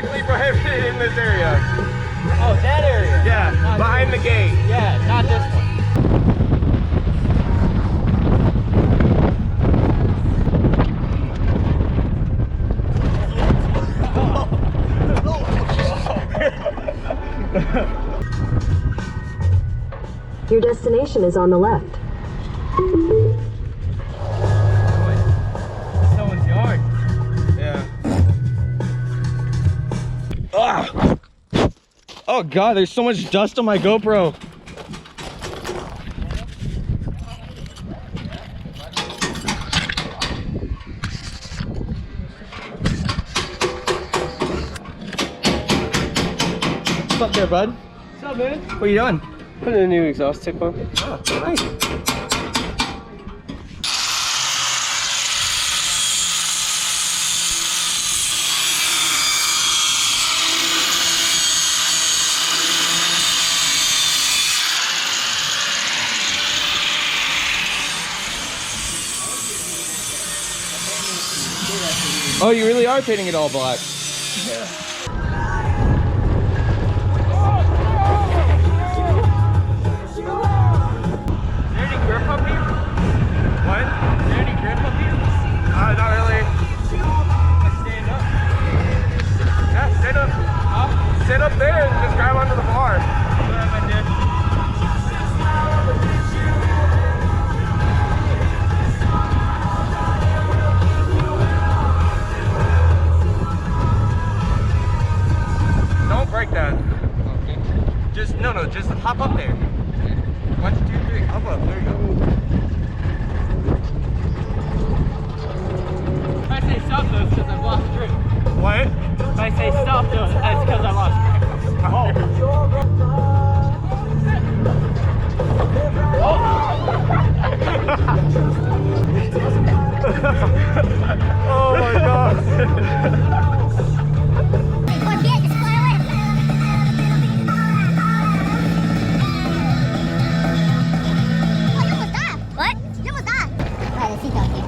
strictly prohibited in this area. Oh, that area? Yeah, not behind the gate. Yeah, not this one. Your destination is on the left. Someone's yard. Yeah. Ah! Oh god, there's so much dust on my GoPro. What's up there, bud? What's up, man? What are you doing? Putting a new exhaust tip on. Oh, nice. Oh, you really are painting it all black. Yeah. Not really. Stand up. Yeah, sit up. Huh? Sit up there and just grab onto the bar. Don't break that. Okay. Just, no, just hop up there. 1, 2, 3, hop up. There you go. If I say stop though, it's because I've lost grip. What? If I say stop though, it's because I lost grip. Oh. Oh my god. What? You almost died. Right, the seatbelt here.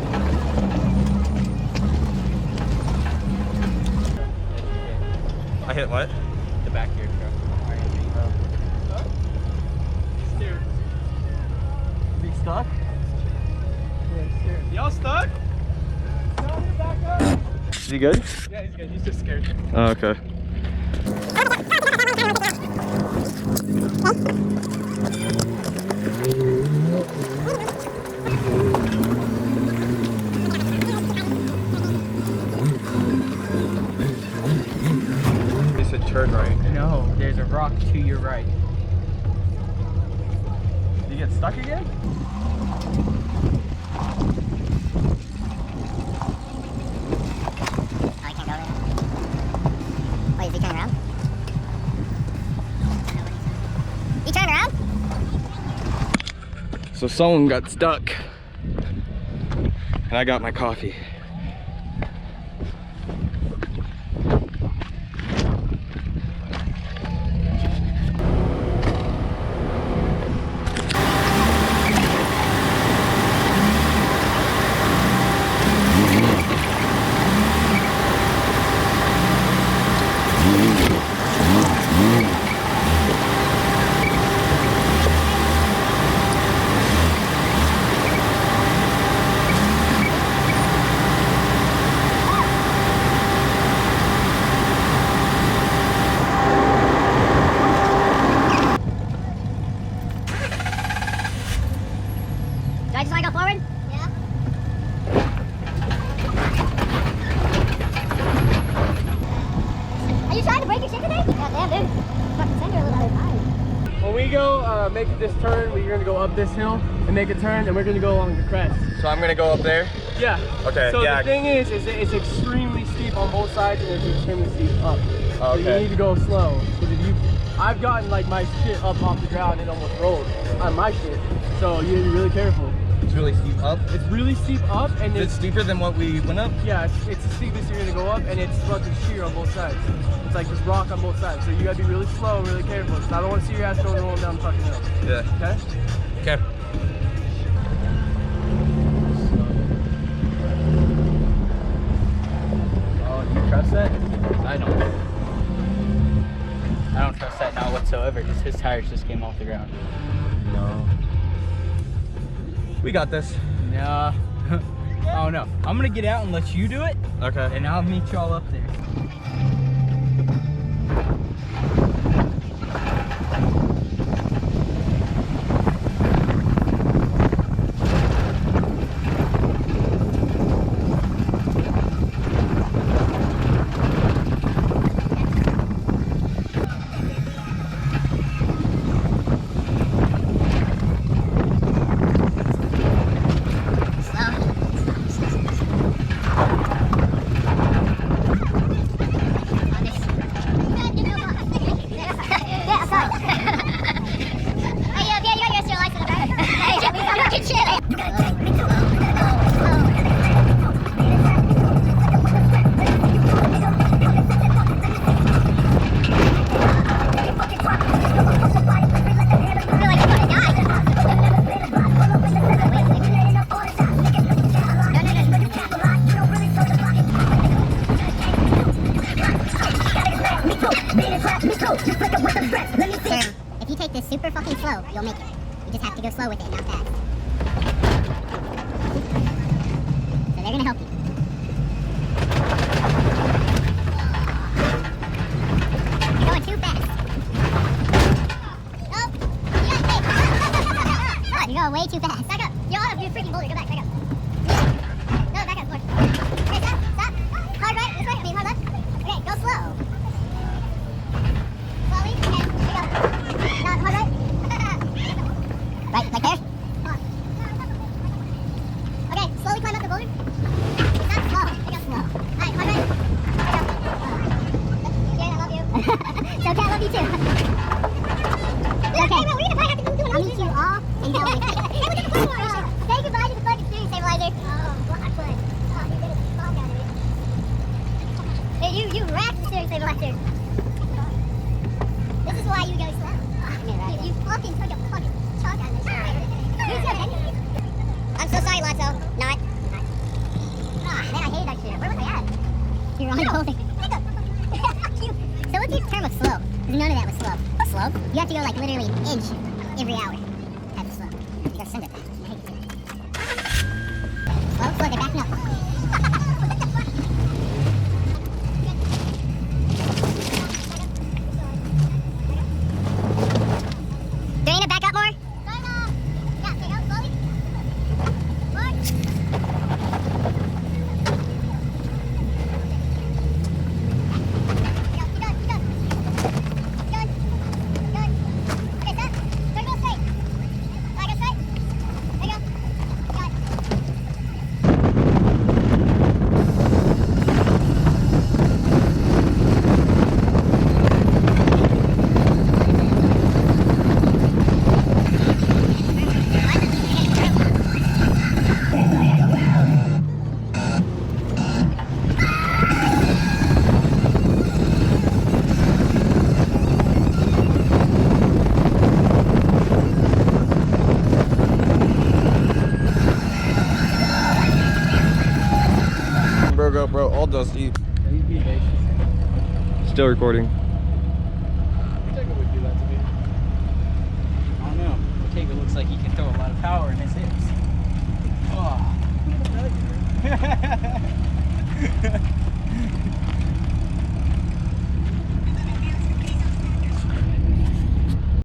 I hit what? The back here, Steer. Is he stuck? Yeah, steer. Y'all stuck? Tell him to back up. Is he good? Yeah, he's good. He's just scared. Oh, okay. It's a turn right. No, there's a rock to your right. Did you get stuck again? I can't go there. Wait, is he turning around? He turned around? So someone got stuck. And I got my coffee. Do I just want to go forward? Yeah. Are you trying to break your shit today? God damn, dude. Fucking send her a little bit high. When we go make this turn, we're gonna go up this hill and make a turn, and we're gonna go along the crest. So I'm gonna go up there? Yeah. Okay, So yeah. the thing is it's extremely steep on both sides, and it's extremely steep up. Okay. So you need to go slow. Because if you, I've gotten like my shit up off the ground and almost rolled on my shit. So you need to be really careful. It's really steep up. It's really steep up, and It's steeper than what we went up? yeah, it's the steepest you're gonna go up, and it's fucking sheer on both sides. It's like just rock on both sides. So you gotta be really slow, really careful. Because I don't want to see your ass going rolling down the fucking hill. Yeah. Okay? Okay. Oh, do you trust that? I don't. whatsoever because his tires just came off the ground. No. We got this. No. Oh no. I'm gonna get out and let you do it, Okay. and I'll meet y'all up there. If you take this super fucking slow, you'll make it. You just have to go slow with it, not fast. So they're gonna help you. You're going too fast. Oh, you're going way too fast. Back up. You're on a freaking boulder. Go back. Back up. No, back up. Okay, stop. Stop. Hard right. This way. I mean, hard left. Okay, go slow. Slowly. Okay. Here we go. Now, hard right. Right, like there. Okay, slowly climb up the boulder. It's not slow. Here we go. Slow. Alright, hard right. Here we go. I love you. So, okay, I love you too. Okay, we're gonna probably have to do I'll meet you all and go with you. Hey, we're gonna play more. Say goodbye to the fucking steering stabilizer. Oh, block play. Oh, you did it. Calm down, dude. Hey, you racked the steering stabilizer. This is why you go slow. You fucking took a fucking chalk on this shit. I'm so sorry, Lotso. Not. Ah, man, I hate that shit. Where was I at? You're on the building. So what's your term of slow? Because none of that was slow. Slow? You have to go like literally an inch every hour. That's slow. You gotta send it back. I hate it. Slow? Slow, they're backing up. What the fuck? Do you need to back up more? Yeah, okay, go slowly. Forward. Keep going. Keep going. Okay, stop. Turn, go straight. Alright, go straight. There you go. Got Bro, all dusty. Still recording. Ortega would do that to me. I don't know. Ortega looks like he can throw a lot of power in his hips. Oh.